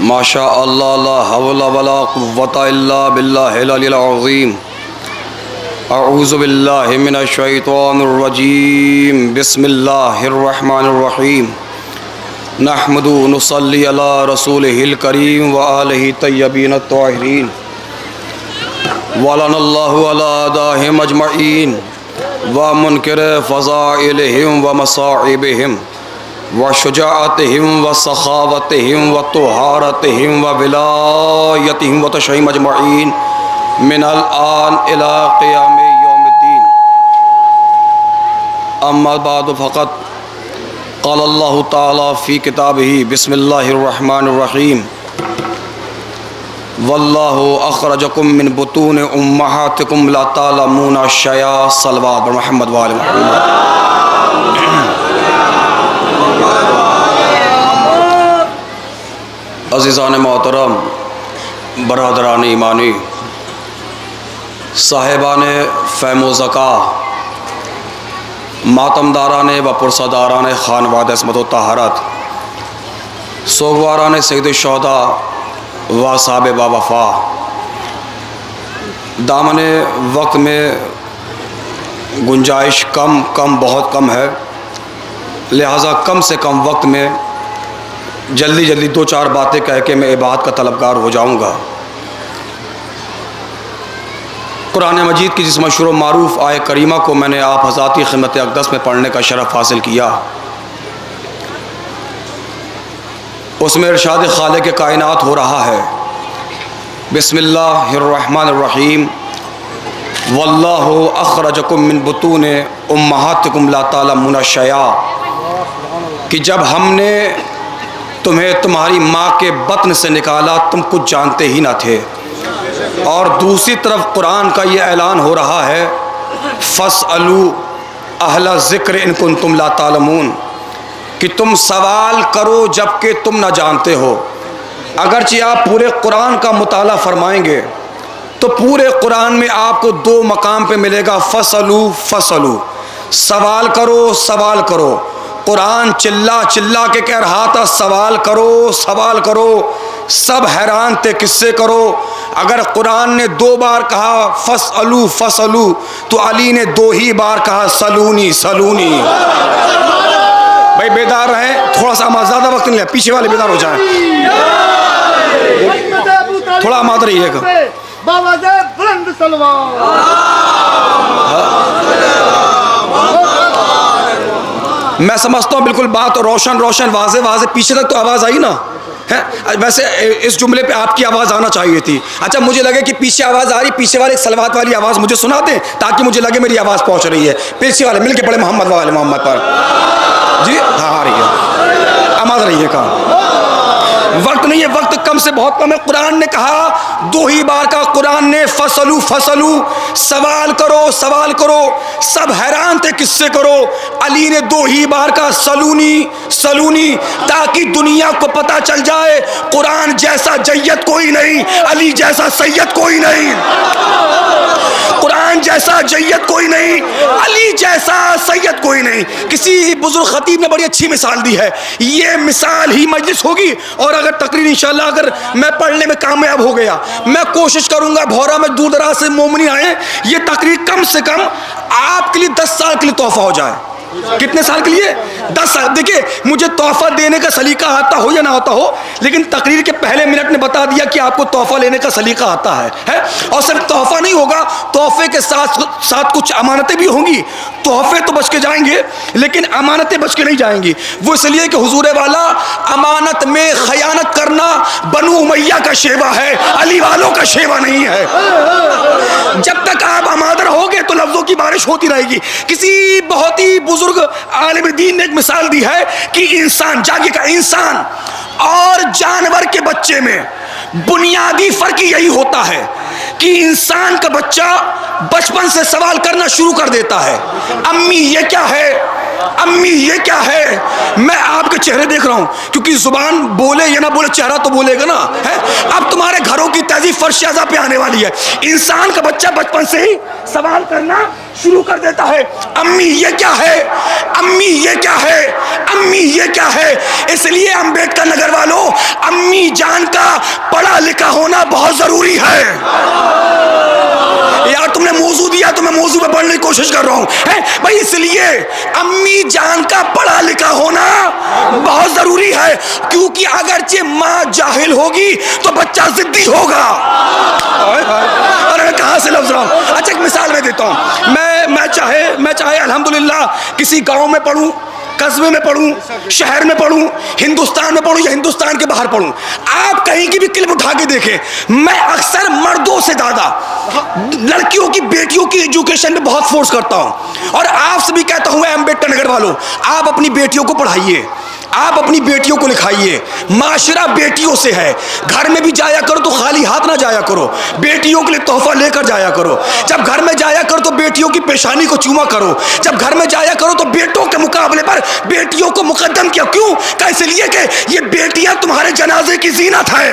माशा अल्लाह ला हौला वला कुव्वता इल्ला बिल्लाहिल अलिय्यिल अज़ीम। अऊज़ु बिल्लाहि मिनश शैतानिर रजीम। बिस्मिल्लाहिर रहमानिर रहीम। नहमदु व नुसल्ली अला रसूलिहिल करीम व आलिहि तय्यबीन अत्ताहिरीन। वलनल्लाहु अला आदाहिम अजमईन व मुनकिर फ़ज़ाइलिहिम व मसाइबिहिम व शुजाअतिहिम व सखावतिहिम व तुहारतिहिम व विलायतिहिम व तशय्युम अजमईन मिनल आन इला क़ियाम यौमिद्दीन। अम्मा बाद फ़क़त क़ाल अल्लाहु तआला फ़ी किताबिही बिस्मिल्लाहिर रहमानिर रहीम। वल्लाहु अख़रजकुम मिन बुतूनि उम्महातिकुम ला तालमूना शयआ। सल्लल्लाहु अलैहि मुहम्मद व आले मुहम्मद। अज़ीज़ान मोहतरम, बरदरान ईमानी, साहिबान फ़हम व ज़का, मातमदारान व पुरसदारान खानवाद अस्मत व तहारत, सोगवारान सैयद शोहदा व साहब बावफ़ा, दामन वक्त में गुंजाइश कम बहुत कम है, लिहाजा कम से कम वक्त में जल्दी दो चार बातें कह के मैं इबादत का तलबगार हो जाऊँगा। कुरान मजीद की जिस मशहूर मारूफ़ आय करीमा को मैंने आप हज़रात की खिदमत अक़दस में पढ़ने का शरफ़ हासिल किया, उसमें इरशाद खालिक़ कायनात हो रहा है बिस्मिल्लाहिर्रहमानिर्रहीम। वल्लाहु अख़रजकुम मिन बुतूनि उम्महातिकुम ला तालमूना शयआ, कि जब हमने तुम्हें तुम्हारी माँ के बत्न से निकाला तुम कुछ जानते ही न थे। और दूसरी तरफ कुरान का ये ऐलान हो रहा है फ़स्अलू अहला ज़िक्र इन कुन्तुम ला तालमून, कि तुम सवाल करो जबकि तुम न जानते हो। अगरचे आप पूरे कुरान का मुताला फरमाएंगे तो पूरे कुरान में आपको दो मकाम पे मिलेगा फ़स्अलू, सवाल करो। कुरान चिल्ला चिल्ला के कह रहा था सवाल करो, सब हैरान थे किससे करो। अगर कुरान ने दो बार कहा फ़स्अलू तो अली ने दो ही बार कहा सलूनी। भाई बेदार रहें, थोड़ा सा ज़्यादा वक्त नहीं है, पीछे वाले बेदार हो जाएं, थोड़ा आमाद रहिएगा। मैं समझता हूँ बिल्कुल बात रोशन वाज़े पीछे तक तो आवाज़ आई ना है। वैसे इस जुमले पे आपकी आवाज़ आना चाहिए थी। अच्छा, मुझे लगे कि पीछे आवाज़ आ रही, पीछे वाले एक सलवात वाली आवाज़ मुझे सुना दें ताकि मुझे लगे मेरी आवाज़ पहुँच रही है। पीछे वाले मिल के पढ़े मोहम्मद वाले मोहम्मद पर। जी हाँ, आ रही है, आवाज़ रही है कहाँ। वक्त नहीं है, वक्त कम से बहुत कम है। कुरान ने कहा दो ही बार का, कुरान ने फ़स्अलू सवाल करो। सब हैरान थे किससे करो। अली ने दो ही बार का सलूनी, ताकि दुनिया को पता चल जाए कुरान जैसा जय्यद कोई नहीं, अली जैसा सैयद कोई नहीं। कुरान जैसा जय्यद कोई नहीं, अली जैसा सैयद कोई नहीं। किसी बुजुर्ग खतीब ने बड़ी अच्छी मिसाल दी है, ये मिसाल ही मजलिस होगी। और अगर तकरीर इंशाल्लाह अगर मैं पढ़ने में कामयाब हो गया, मैं कोशिश करूंगा भौरा में दूर दराज से मोमिनी आए, ये तकरीर कम से कम आपके लिए 10 साल के लिए तोहफा हो जाए। कितने साल के लिए? 10 साल। देखिए, मुझे तोहफा देने का सलीका आता हो या ना आता हो, लेकिन तकरीर के पहले मिनट ने बता दिया कि आपको तोहफा लेने का सलीका आता है? और सिर्फ तोहफा नहीं होगा, तोहफे के साथ कुछ अमानतें भी होंगी। तोहफे तो बच के जाएंगे लेकिन अमानतें बच के नहीं जाएंगी। वो इसलिए कि हुजूर वाला अमानत में खयानत करना बनु उमैया का शेवा है, अली वालों का शेवा नहीं है। जब तक आप अमानत रहोगे तो लफ्जों की बारिश होती रहेगी। किसी बहुत ही बुजुर्ग आलिम दीन ने एक मिसाल दी है कि इंसान और जानवर के बच्चे में बुनियादी फर्क यही होता है कि इंसान का बच्चा बचपन से सवाल करना शुरू कर देता है, अम्मी ये क्या है, अम्मी ये क्या है? मैं आपके चेहरे देख रहा हूं, क्योंकि जुबान बोले या ना बोले चेहरा तो बोलेगा ना, है? अब तुम्हारे घरों की तहजीब फर्शियाजा पे आने वाली है। इंसान का बच्चा बचपन से ही सवाल करना शुरू कर देता है, अम्मी ये क्या है, अम्मी ये क्या है, अम्मी ये क्या है। इसलिए अंबेडकर नगर वालों, अम्मी जान का पढ़ा लिखा होना बहुत जरूरी है। यार तुमने मौजू दिया तो मैं मौजू पे पढ़ने की कोशिश कर रहा हूं, है भाई। इसलिए अम्मी जान का पढ़ा लिखा होना बहुत जरूरी है, क्योंकि अगरचे माँ जाहिल होगी तो बच्चा जिद्दी होगा। अरे मैं कहां से लफ्ज रहा हूं। अच्छा एक मिसाल मैं देता हूं, मैं चाहे अल्हम्दुलिल्लाह किसी गांव में पढ़ूं, कस्बे में पढ़ूं, शहर में पढ़ूं, हिंदुस्तान में पढ़ूं या हिंदुस्तान के बाहर पढ़ूं, आप कहीं की भी क्लिप उठा के देखें, मैं अक्सर मर्दों से ज्यादा लड़कियों की, बेटियों की एजुकेशन में बहुत फोर्स करता हूं। और आपसे भी कहता हूं अंबेडकर नगर वालों, आप अपनी बेटियों को पढ़ाइए, आप अपनी बेटियों को लिखाइए। माशरा बेटियों से है। घर में भी जाया करो तो खाली हाथ ना जाया करो, बेटियों के लिए तोहफा लेकर जाया करो। जब घर में जाया करो तो बेटियों की पेशानी को चूमा करो। जब घर में जाया करो तो बेटों के मुकाबले पर बेटियों को मुकद्दम किया। क्यों? कैसे लिए कि ये बेटियां तुम्हारे जनाजे की जीनत है।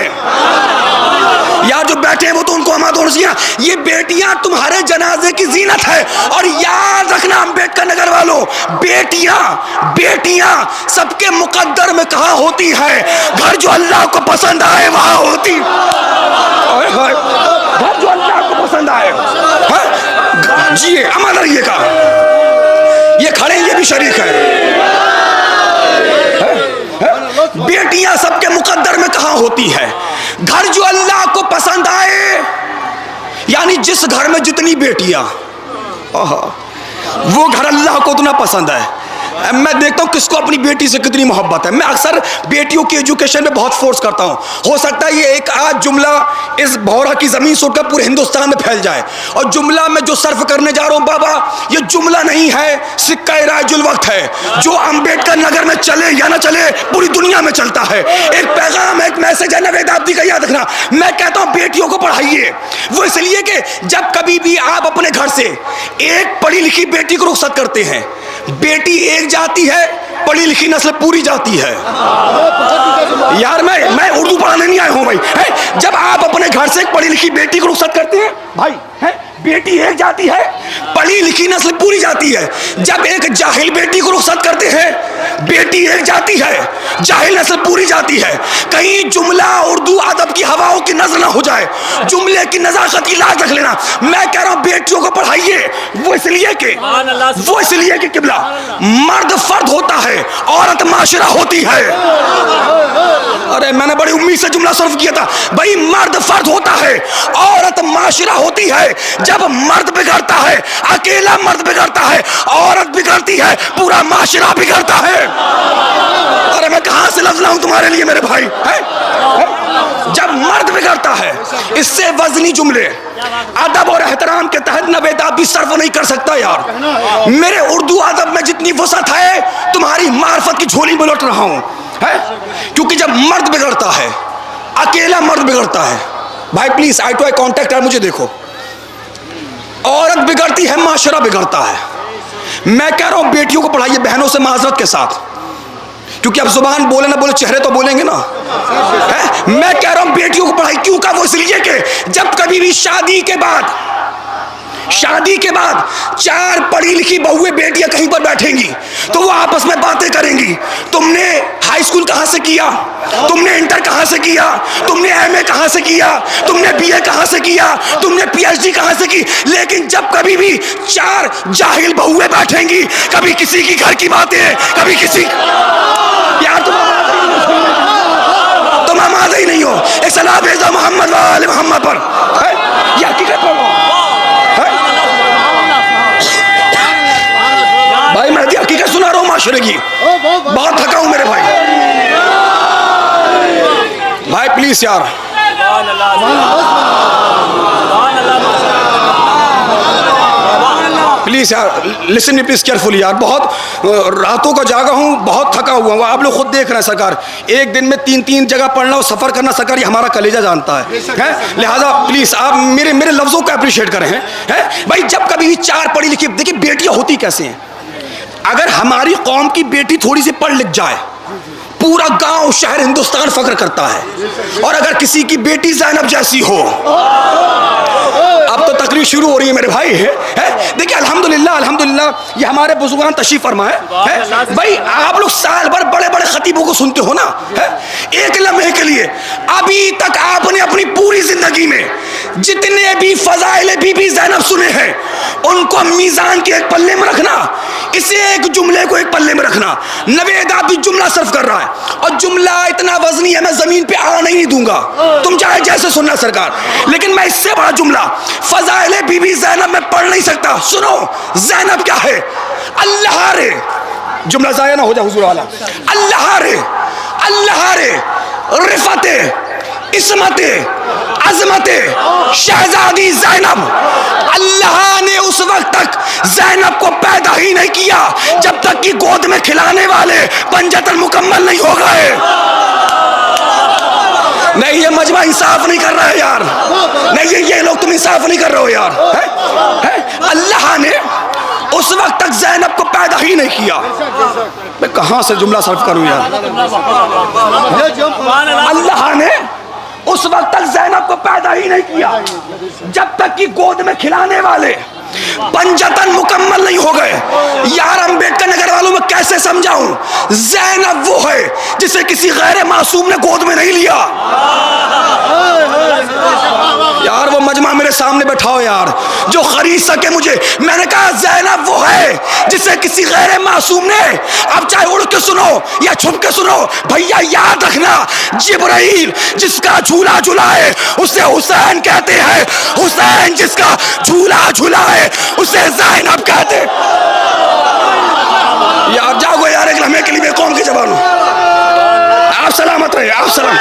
यार जो बैठे हैं वो तो उनको अमाद होना चाहिए, ये बेटियां तुम्हारे जनाजे की जीनत है। और याद रखना अंबेडकर नगर वालों, बेटियां सबके मुकद्दर में कहां होती है? घर जो अल्लाह को पसंद आए वहां होती। घर जो अल्लाह को पसंद आए, जी अमन रहिएगा। ये खड़े ये भी शरीक है। बेटियां सबके मुकद्दर में कहां होती है? घर जो अल्लाह को पसंद आए, यानी जिस घर में जितनी बेटियां, वो घर अल्लाह को उतना पसंद है। मैं देखता हूँ किसको अपनी बेटी से कितनी मोहब्बत है। मैं अक्सर बेटियों की एजुकेशन में बहुत फोर्स करता हूँ। हो सकता है ये एक आज जुमला इस भौरा की जमीन से उठकर पूरे हिंदुस्तान में फैल जाए। और जुमला मैं जो सर्फ करने जा रहा हूँ बाबा, ये जुमला नहीं है, सिक्का राजुल वक्त है, जो अंबेडकर नगर में चले या ना चले पूरी दुनिया में चलता है। एक पैगाम, एक मैसेज है नवेद आपदी का, याद रखना। मैं कहता हूँ बेटियों को पढ़ाइए। वो इसलिए कि जब कभी भी आप अपने घर से एक पढ़ी लिखी बेटी को रुखसत करते हैं, बेटी एक जाती है, पढ़ी लिखी नस्ल पूरी जाती है। यार मैं उर्दू पढ़ाने नहीं आया हूं भाई, है? जब आप अपने घर से एक पढ़ी लिखी बेटी को रुखसत करते हैं भाई, है? बेटी एक जाती है, पढ़ी लिखी नस्ल पूरी जाती है। जब एक जाहिल बेटी को रुखसत करते हैं, बेटी एक जाती है, जाहिल नस्ल पूरी जाती है। कहीं जुमला उर्दू अदब की हवाओं की नजर ना हो जाए, जुमले की नजाकत की लाज रख लेना। मैं कह रहा हूं बेटियों को पढ़ाइए। वो इसलिए कि किबला, मर्द फर्द होता है, औरत माशरा होती है। अरे मैंने बड़ी उम्मीद से जुमला सर्व किया था भाई। मर्द फर्द होता है, औरत माशरा होती है। जब मर्द बिगड़ता है, अकेला मर्द बिगड़ता है, औरत बिगड़ती है, पूरा माशरा बिगड़ता है। अरे मैं कहां से लफ्ज लाऊं तुम्हारे लिए मेरे भाई, है? जब मर्द बिगड़ता है, इससे वजनी जुमले अदब और एहतराम के तहत नवेद आप भी सर्व नहीं कर सकता। यार मेरे उर्दू अदब में जितनी वसअत है, तुम्हारी मार्फत की झोली में लौट रहा हूं, है? क्योंकि जब मर्द बिगड़ता है, अकेला मर्द बिगड़ता है भाई, please eye to eye contact यार, मुझे देखो। औरत बिगड़ती है, माशरा बिगड़ता है। मैं कह रहा हूं बेटियों को पढ़ाइए, बहनों से माजरत के साथ, क्योंकि अब जुबान बोले ना बोले चेहरे तो बोलेंगे ना, है? मैं कह रहा हूं बेटियों को पढ़ाई। क्यों का? वो इसलिए कि जब कभी भी शादी के बाद 4 पढ़ी लिखी बहुएं बेटियां कहीं पर बैठेंगी तो वो आपस में बातें करेंगी। तुमने हाई स्कूल कहां से किया, तुमने इंटर कहां से किया, तुमने एमए कहां से किया, तुमने बीए कहां से किया, तुमने पीएचडी कहां से की। लेकिन जब कभी भी 4 जाहिल बहुएं बैठेंगी, कभी किसी की घर की बातें, कभी किसी, यार तुम आमादा ही नहीं हो। एक सलाह भेजा मोहम्मद वाले मोहम्मद पर, है? ये हकीकत पर भाई, मैं हकीकत सुना रहा हूं माशरे की। बहुत थका हूं मेरे भाई। भाई प्लीज यार, प्लीज यार, लिसन मी प्लीज केयरफुली यार। बहुत रातों का जागा हूँ, बहुत थका हुआ हूँ। आप लोग खुद देख रहे हैं सरकार, एक दिन में 3 जगह पढ़ना और सफर करना सरकार, ये हमारा कलेजा जानता है? लिहाजा प्लीज आप मेरे लफ्जों को अप्रिशिएट करें, हैं? भाई जब कभी भी 4 पढ़ी लिखी, देखिए बेटियां होती कैसे हैं, अगर हमारी कौम की बेटी थोड़ी सी पढ़ लिख जाए, पूरा गांव शहर हिंदुस्तान फख्र करता है। और अगर किसी की बेटी ज़ैनब जैसी हो, अब तो तकरीर शुरू हो रही है मेरे भाई, है? देखिए अल्हम्दुलिल्लाह अल्हम्दुलिल्लाह ये हमारे बुजुर्गान तशरीफ फरमा है भाई। आप लोग साल भर बड़े बड़े खतीबों को सुनते हो ना, है? एक लम्हे के लिए अभी तक आपने अपनी पूरी जिंदगी में जितने भी फजाइल बीबी ज़ैनब सुने हैं, उनको मीज़ान के एक पल्ले में रखना, इसे एक जुमले को एक पल्ले में रखना। नवेद आप भी जुमला सर्व कर रहा है और जुमला इतना वजनी है, मैं जमीन पे आने नहीं दूंगा, तुम चाहे जैसे सुनना सरकार, लेकिन मैं इससे बड़ा जुमला फजाइल बीबी ज़ैनब में पढ़ नहीं सकता। सुनो ज़ैनब क्या है। अल्लाह रे, जुमला ज़ाया ना हो जाए हुजूर वाला, अल्लाह रे, अल्लाह रे, रिफते, इस्मते, अजमते, शहजादी ज़ैनब। अल्लाह ने उस वक्त तक ज़ैनब को पैदा ही नहीं किया जब तक कि गोद में खिलाने वाले पंजतन मुकम्मल नहीं हो गए। नहीं, ये मजमा इंसाफ नहीं कर रहा है यार, नहीं ये लोग तुम इंसाफ नहीं कर रहे हो यार, है? अल्लाह ने उस वक्त तक ज़ैनब को पैदा ही नहीं किया। मैं कहां से जुमला सर्व करूं यार। अल्लाह ने उस वक्त तक ज़ैनब को पैदा ही नहीं किया जब तक कि गोद में खिलाने वाले पंजतन मुकम्मल नहीं हो गए। यार अम्बेडकर नगर वालों में कैसे समझाऊं, ज़ैनब वो है जिसे किसी गैर मासूम ने गोद में नहीं लिया। यार वो मजमा मेरे सामने बैठाओ यार, जो खरीद सके मुझे। मैंने कहा ज़ैनब वो है जिसे किसी गैर मासूम ने, अब चाहे उड़ के सुनो या छुप के सुनो, भैया याद रखना, जिब्राइल जिसका झूला झुलाए उसे हुसैन कहते हैं, हुसैन जिसका झूला झुलाए उसे ज़ैनब कहते। यार जागो यार, एक लम्हे के लिए कौम की जबान। आप सलामत रहे, आप सलाम।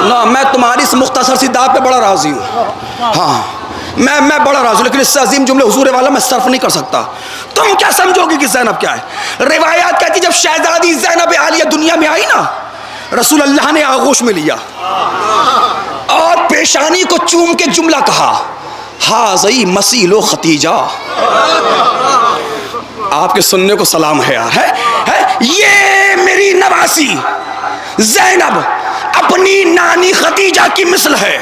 ना मैं तुम्हारी इस मुख्तसर सी दात पे बड़ा राजी हूँ, हाँ मैं बड़ा राजी, लेकिन इससे अजीम जुमले हुजूर वाला मैं सर्फ नहीं कर सकता। तुम क्या समझोगे कि ज़ैनब क्या है? रिवायात कहती जब शहजादी ज़ैनब आलिया दुनिया में आई ना, रसूल अल्लाह ने आगोश में लिया और पेशानी को चूम के जुमला कहा, हाज़ई मसीलो खतीजा। आपके सुनने को सलाम है यार, है? ये मेरी नवासी ज़ैनब अपनी नानी खतीजा की मिसल है।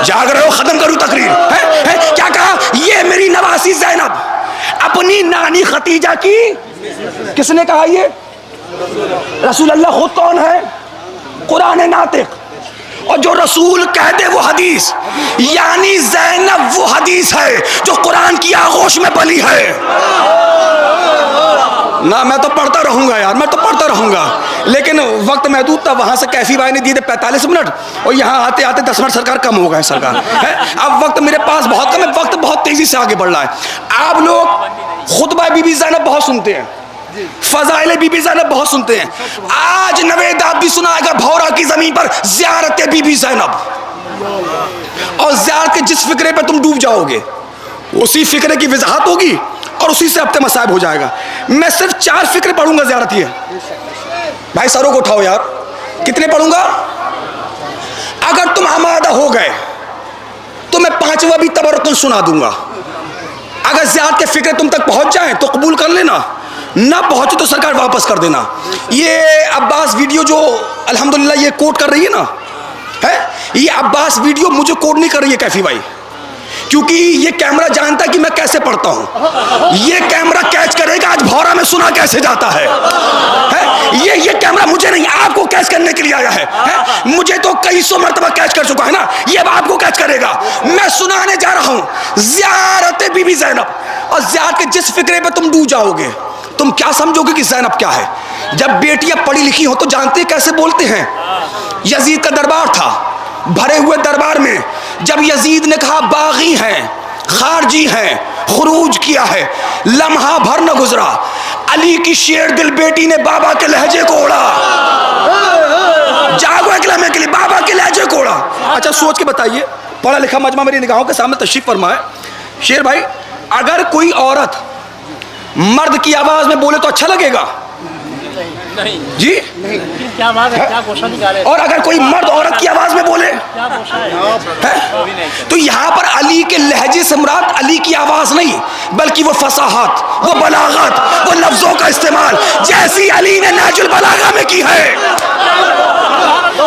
जाग रहे हो, खत्म करूं तकरीर, है? क्या कहा? ये मेरी नवासी ज़ैनब अपनी नानी खतीजा की, किसने कहा ये? रसूल अल्लाह खुद कौन है? कुरान नातिक। और जो रसूल कह दे वो हदीस, यानी ज़ैनब वो हदीस है जो कुरान की आगोश में पली है ना। मैं तो पढ़ता रहूंगा यार, मैं तो पढ़ता रहूंगा, लेकिन वक्त महदूद था। वहां से कैफी भाई ने दिए थे 45 मिनट और यहाँ आते आते 10 मिनट सरकार कम हो गए सरकार, है? अब वक्त मेरे पास बहुत कम है, वक्त बहुत तेजी से आगे बढ़ रहा है। आप लोग खुतबा बीबी ज़ैनब बहुत सुनते हैं, फजाइल बीबी ज़ैनब बहुत सुनते हैं। आज नवेद आप भी सुनाएगा भौरा की जमीन पर ज़ियारत बीबी ज़ैनब, और ज़ियारत के जिस फिक्रे पर तुम डूब जाओगे उसी फिक्रे की वजाहत होगी और उसी से हफ्ते मसाइब हो जाएगा। मैं सिर्फ 4 फिक्रे पढ़ूंगा ज़ियारत ये। भाई सरों को उठाओ यार, कितने पढ़ूंगा? अगर तुम आमादा हो गए तो मैं 5वां भी तबरुकन सुना दूंगा। अगर ज़ियारत के फिक्रे तुम तक पहुंच जाए तो कबूल कर लेना, ना पहुंचे तो सरकार वापस कर देना। ये अब्बास वीडियो जो अल्हम्दुलिल्लाह ये कोट कर रही है ना, है? ये अब्बास वीडियो मुझे कोट नहीं कर रही है कैफी भाई, क्योंकि ये कैमरा जानता है कि मैं कैसे पढ़ता हूं। ये कैमरा कैच करेगा आज भौरा में सुना कैसे जाता है? ये कैमरा मुझे नहीं, आपको कैच करने के लिए आया है? मुझे तो कई 100 मरतबा कैच कर चुका है ना, ये अब आपको कैच करेगा। मैं सुनाने जा रहा हूं ज़ियारत बीबी ज़ैनब, और ज़ियारत के जिस फिक्रे पे तुम डूब जाओगे तुम क्या समझोगे कि ज़ैनब क्या है? जब बेटियां पढ़ी लिखी हो तो जानते कैसे बोलते हैं। यजीद का दरबार था, भरे हुए दरबार में जब यजीद ने कहा बागी हैं, खारजी हैं, खुरूज किया है, लम्हा भर न गुजरा, अली की शेर दिल बेटी ने बाबा के लहजे को ओढ़ा। जागो एक लम्हे के लिए, बाबा के लहजे को ओढ़ा। अच्छा सोच के बताइए, पढ़ा लिखा मजमा मेरी निगाहों के सामने तशरीफ फरमाए। शेर भाई, अगर कोई औरत मर्द की आवाज में बोले तो अच्छा लगेगा? नहीं जी क्या बात है, क्या क्वेश्चन निकाले? और अगर कोई मर्द औरत की आवाज में बोले क्या क्वेश्चन है? तो यहाँ पर अली के लहजे से मुराद अली की आवाज नहीं, बल्कि वो फसाहत, वो बलागत, वो लफ्जों का इस्तेमाल जैसी अली ने नाजुल बलागा में की है।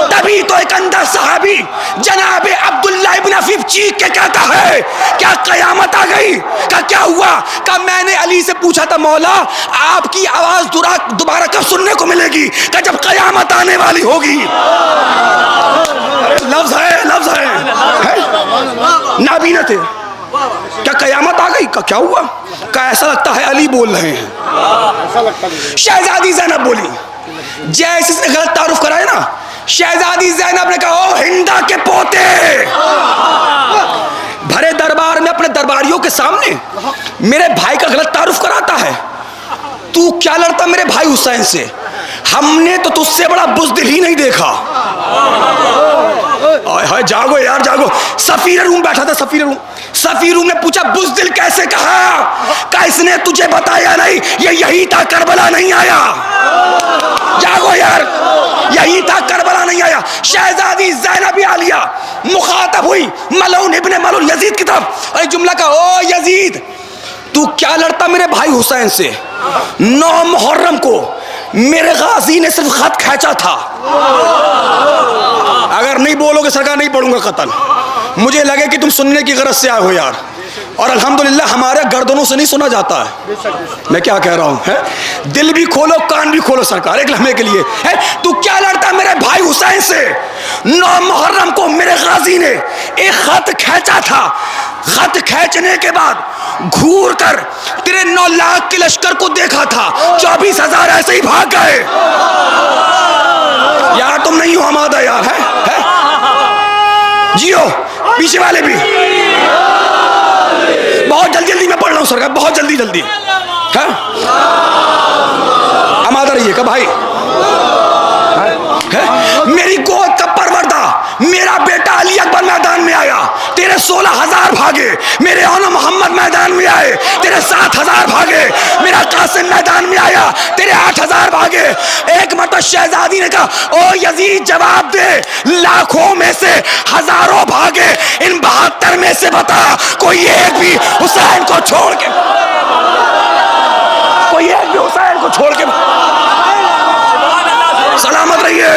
तभी तो एक अंदर सहाबी जनाबे अब्दुल्ला इब्न अफीफ चीख के कहता है, क्या कयामत आ गई? का क्या हुआ? का मैंने अली से पूछा था, मौला आपकी आवाज दोबारा कब सुनने को मिलेगी? का जब कयामत आने वाली होगी। लफ्ज है नाबीना थे। क्या कयामत आ गई? का क्या हुआ? का ऐसा लगता है अली बोल रहे हैं। शहजादी ज़ैनब बोली, जैसे इसने गलत तारुफ कराया ना, शहजादी ज़ैनब ने कहा, ओ हिंदा के पोते, भरे दरबार में अपने दरबारियों के सामने मेरे भाई का गलत तारुफ कराता है। तू क्या लड़ता मेरे भाई हुसैन से? हमने तो तुझसे बड़ा बुज़दिल ही नहीं देखा। हाय जागो यार जागो। सफीर रूम बैठा था, सफीर रूम ने पूछा, बुज़दिल कैसे कहा? का इसने तुझे बताया नहीं ये यही था, करबला नहीं आया। जागो यार, यही था, करबला नहीं आया। शहजादी ज़ैनब आलिया मुखातब हुई मलऊन इब्ने मलऊन यजीद की तरफ और एक जुमला का, ओ यजीद तू क्या लड़ता मेरे भाई हुसैन से? 9 मुहर्रम को मेरे गाजी ने सिर्फ खत खींचा था। अगर नहीं बोलोगे सरकार नहीं पढ़ूंगा कतल। मुझे लगे कि तुम सुनने की गरज से आए हो यार, और अल्हम्दुलिल्लाह हमारे गर्दनों से नहीं सुना जाता है। मैं क्या कह रहा हूं है? दिल भी खोलो कान भी खोलो सरकार एक लम्हे के लिए है। तू क्या लड़ता मेरे भाई हुसैन से? 9 मुहर्रम को मेरे गाजी ने एक खत खींचा था। खत खींचने के बाद घूर कर तेरे 9 लाख के लश्कर को देखा था, 24,000 ऐसे ही भाग गए। यार तुम नहीं हो आमादा यार है? जियो पीछे वाले भी। बहुत जल्दी मैं पढ़ रहा हूं सरकार, बहुत जल्दी है। आमादा रहिएगा भाई है? मेरी गोद का परवरदा मेरा बेटा अली अकबर मैदान में आया, तेरे 16,000 भागे। मेरे औना मोहम्मद मैदान में आए, तेरे 7,000 भागे। मेरा कासिम मैदान में आया, तेरे 8,000 भागे। एक मरतबा शहजादी ने कहा, ओ यजीद जवाब दे, लाखों में से हजारों भागे, इन 72 में से बता कोई एक भी हुसैन को छोड़ के, कोई एक भी हुसैन को छोड़ के। सलामत रहिए।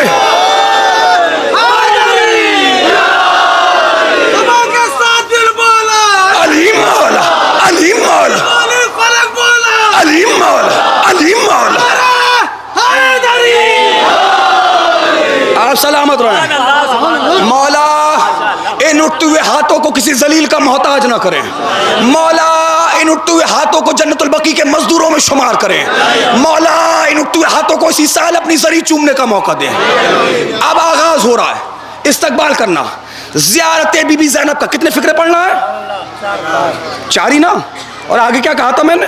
आप सलामत रहें। मौला इन उठते हुए हाथों को किसी जलील का मोहताज ना करें। मौला इन उठते हुए हाथों को जन्नतुल बकी के मजदूरों में शुमार करें। मौला इन उठते हुए हाथों को इसी साल अपनी जरी चूमने का मौका दें। अब आगाज हो रहा है इस्तकबाल करना ज़ियारत बीबी ज़ैनब का। कितने फिक्रे पढ़ना है? 4 ही ना। और आगे क्या कहा था मैंने?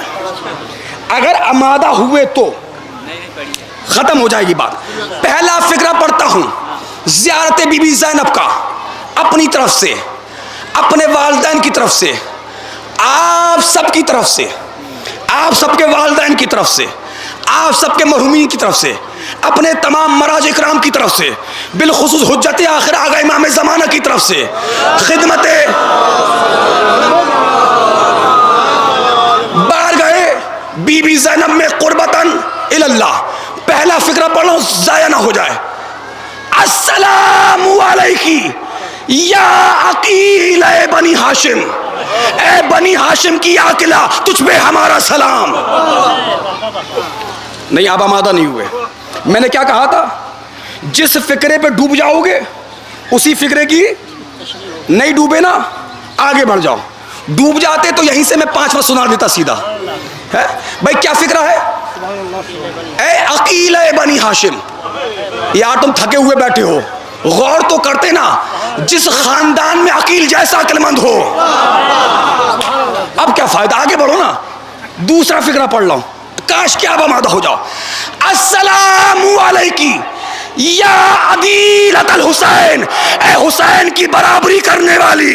अगर आमादा हुए तो खत्म हो जाएगी बात। पहला फिक्रा पढ़ता हूं ज़ियारत बीबी ज़ैनब का, अपनी तरफ से, अपने वालिदैन की तरफ से, आप सबकी तरफ से, आप सबके वालिदैन की तरफ से, आप सबके मरहूमीन की तरफ से, अपने तमाम मराज इकराम की तरफ से, बिलखुसूस हुज्जत आखिर आगा इमाम ज़माना की तरफ से, खिदमत बारगाहे बीबी ज़ैनब में कुर्बतन इल्लाह। पहला फिक्रा पढ़ लो ज़ाया ना हो जाए। अस्सलामु अलैकी या अकील ए बनी हाशिम, ए बनी हाशिम की आकिला तुझ पे हमारा सलाम। नहीं आप आमादा नहीं हुए। मैंने क्या कहा था? जिस फिक्रे पे डूब जाओगे उसी फिक्रे की नहीं डूबे ना आगे बढ़ जाओ। डूब जाते तो यहीं से मैं 5वां सुना देता सीधा है। भाई क्या फिक्रा है? ए अकील ए बनी हाशिम। यार तुम थके हुए बैठे हो, गौर तो करते ना। जिस खानदान में अकील जैसा अक्लमंद हो, अब क्या फायदा, आगे बढ़ो ना। दूसरा फिक्रा पढ़ लो, काश क्या आमादा हो जाओ। अस्सलामु अलैकी या अदीलतल हुसैन, ए हुसैन की बराबरी करने वाली।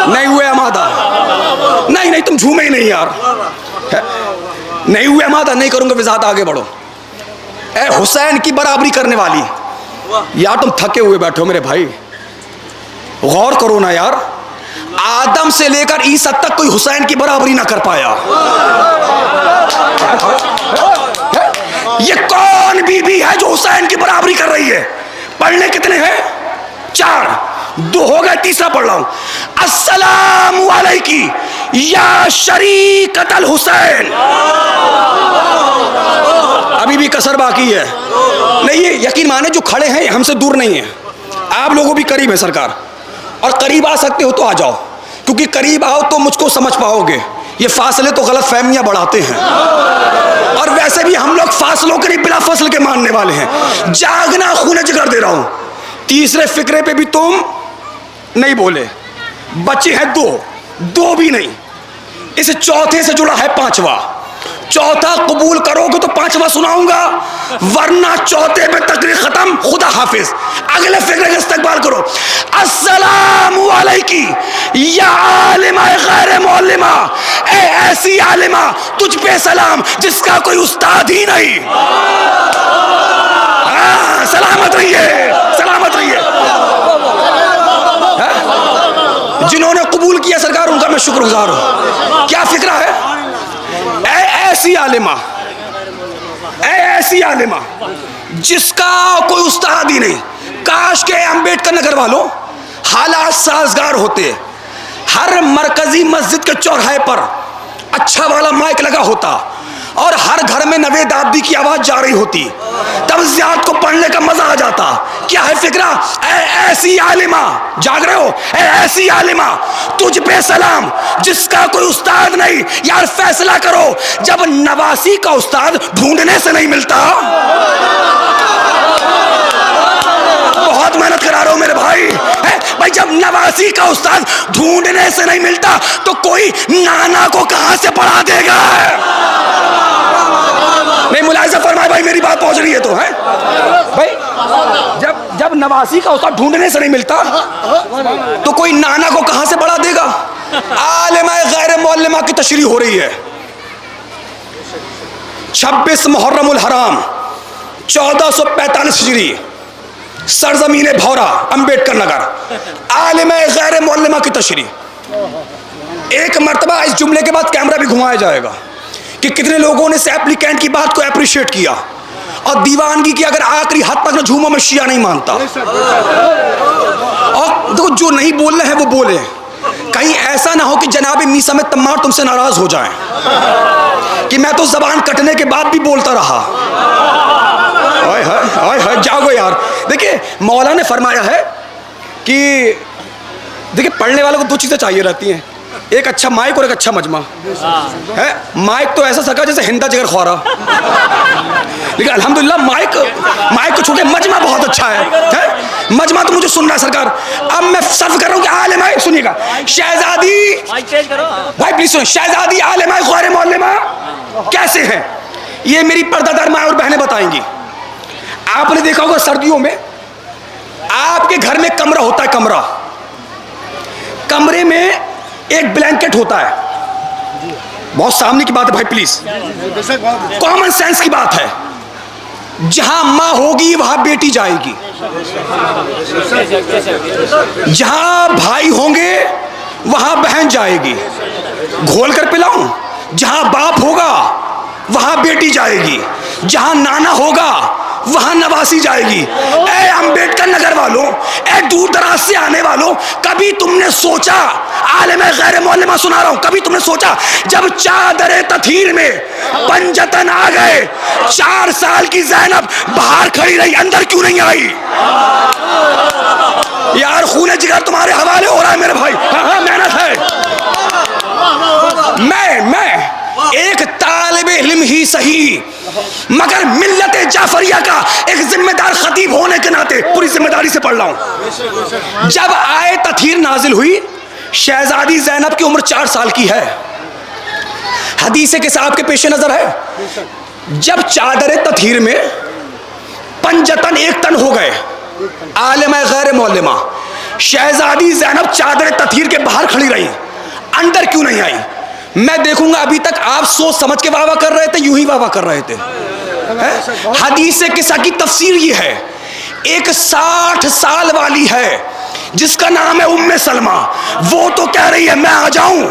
नहीं हुए आमादा। नहीं तुम झूमे ही नहीं यार। नहीं हुए मादा नहीं करूंगा वजाहत, आगे बढ़ो। ए हुसैन की बराबरी करने वाली, यार तुम थके हुए बैठे हो मेरे भाई, गौर करो ना यार। आदम से लेकर ईसा तक कोई हुसैन की बराबरी ना कर पाया। ये कौन बीबी है जो हुसैन की बराबरी कर रही है? पढ़ने कितने हैं? 4, 2 हो गए, तीसरा पढ़ रहा हूं। अस्सलामु अलैकी या शरीकतल हुसैन। अभी भी कसर बाकी है। नहीं, ये यकीन माने जो खड़े हैं हमसे दूर नहीं है, आप लोगों भी करीब है सरकार, और करीब आ सकते हो तो आ जाओ, क्योंकि करीब आओ तो मुझको समझ पाओगे। ये फासले तो गलत फहमियां बढ़ाते हैं, और वैसे भी हम लोग फासलों के नहीं बिला फसल के मानने वाले हैं। जागना खून जिगर दे रहा हूं। तीसरे फिक्रे पे भी तुम नहीं बोले, बच्चे हैं 2 भी नहीं। इस चौथे से जुड़ा है 5वां। चौथा कबूल करोगे तो 5वां सुनाऊंगा, वरना चौथे पे तकरीर खत्म। खुदा हाफिज। अगले फिक्रे का इस्तकबाल करो। अस्सलामु अलैकी या आलिमा गैर मौलिमा, ए ऐसी आलिमा तुझ पे सलाम जिसका कोई उस्ताद ही नहीं। सलामत रहिए, सलामत रहिए। जिन्होंने कबूल किया सरकार, उनका मैं शुक्रगुजार हूं। क्या फिक्रा है? ऐसी आलिमा, ऐसी आलिमा जिसका कोई उस्ताद ही नहीं। काश के अंबेडकर नगर वालों हालात साजगार होते, हर मरकजी मस्जिद के चौराहे पर अच्छा वाला माइक लगा होता, और हर घर में नवेद आबदी की आवाज जा रही होती, तब ज़ियाद को पढ़ने का मजा आ जाता। क्या है फिक्रा? ऐसी आलिमा, जाग रहे हो? ऐसी आलिमा तुझ पे सलाम जिसका कोई उस्ताद नहीं। यार फैसला करो, जब नवासी का उस्ताद ढूंढने से नहीं मिलता। बहुत मेहनत करा रहे हो मेरे भाई, भाई जब नवासी का उस्ताद ढूंढने से नहीं मिलता तो कोई नाना को कहां से पढ़ा देगा? नहीं, मुलाहिजा फरमाए भाई, मेरी बात पहुंच रही है तो है भाई। जब नवासी का उस्ताद ढूंढने से नहीं मिलता तो कोई नाना को कहां से पढ़ा देगा? आलिमा गैर मौलिमा की तशरीह हो रही है। 26 मुहर्रमुल हराम 1445 हिजरी, सरजमीन भौरा, अंबेडकर नगर, आलिमा गैर मौलिमा की तशरीह। एक मर्तबा इस जुमले के बाद कैमरा भी घुमाया जाएगा कि कितने लोगों ने इस एप्लीकेंट की बात को अप्रिशिएट किया और दीवानगी की। अगर आखिरी हद तक ना झूमो, मैं शिया नहीं मानता। और देखो, जो नहीं बोल रहे हैं वो बोले, कहीं ऐसा ना हो कि जनाब मीसा में तम्मार तुमसे नाराज हो जाएं कि मैं तो जबान कटने के बाद भी बोलता रहा। हाय हाय हाय हाय, जागो यार। देखिए, मौला ने फरमाया है कि देखिए, पढ़ने वालों को 2 चीज़ें चाहिए रहती हैं, एक अच्छा माइक और एक अच्छा मजमा है। माइक तो ऐसा सका जैसे हिंदा जिगर ख्वारा, लेकिन अल्हम्दुलिल्लाह माइक को छोड़ के मजमा बहुत अच्छा है। मजमा तो मुझे सुनना है सरकार। अब मैं सर्व कर रहा हूँ कि आलिमा, सुनिएगा, शहजादी भाई प्लीज सुनिए, शहजादी आलिमा गैर मौलिमा कैसे है, ये मेरी पर्दादार माँ और बहनें बताएंगी। आपने देखा होगा सर्दियों में आपके घर में कमरा होता है, कमरे में एक ब्लैंकेट होता है। बहुत सामने की बात है भाई, प्लीज, कॉमन सेंस की बात है। जहां मां होगी वहां बेटी जाएगी, जहां भाई होंगे वहां बहन जाएगी। घोल कर पिलाऊं? जहां बाप होगा वहां बेटी जाएगी, जहां नाना होगा वहां नवासी जाएगी। ए अंबेडकर नगर वालों, ए दूर दराज से आने वालों, कभी तुमने सोचा, आलिमा गैर मौलिमा सुना रहा हूं, कभी तुमने सोचा जब चादरे तथीर में पंजतन आ गए, 4 साल की ज़ैनब बाहर खड़ी रही, अंदर क्यों नहीं आई? यार खून जिगर तुम्हारे हवाले हो रहा है मेरे भाई। हाँ, मेहनत है। मैं एक तालिब इल्म ही सही, मगर मिल्लत जाफरिया का एक जिम्मेदार खतीब होने के नाते पूरी जिम्मेदारी से पढ़ रहा हूं। जब आए तथीर नाजिल हुई, शहजादी ज़ैनब की उम्र 4 साल की है। हदीस के साहब के पेश नजर है, जब चादर तथीर में पंजतन 1 टन हो गए, आलिमा गैर मौलिमा शहजादी ज़ैनब चादर तथीर के बाहर खड़ी रही, अंदर क्यों नहीं आई? मैं देखूंगा अभी तक आप सोच समझ के वाह वाह कर रहे थे, यूं ही वाह वाह कर रहे थे। हदीस किस्सा की तफसीर ये है, एक 60 साल वाली है जिसका नाम है उम्मे सलमा, वो तो कह रही है मैं आ जाऊं।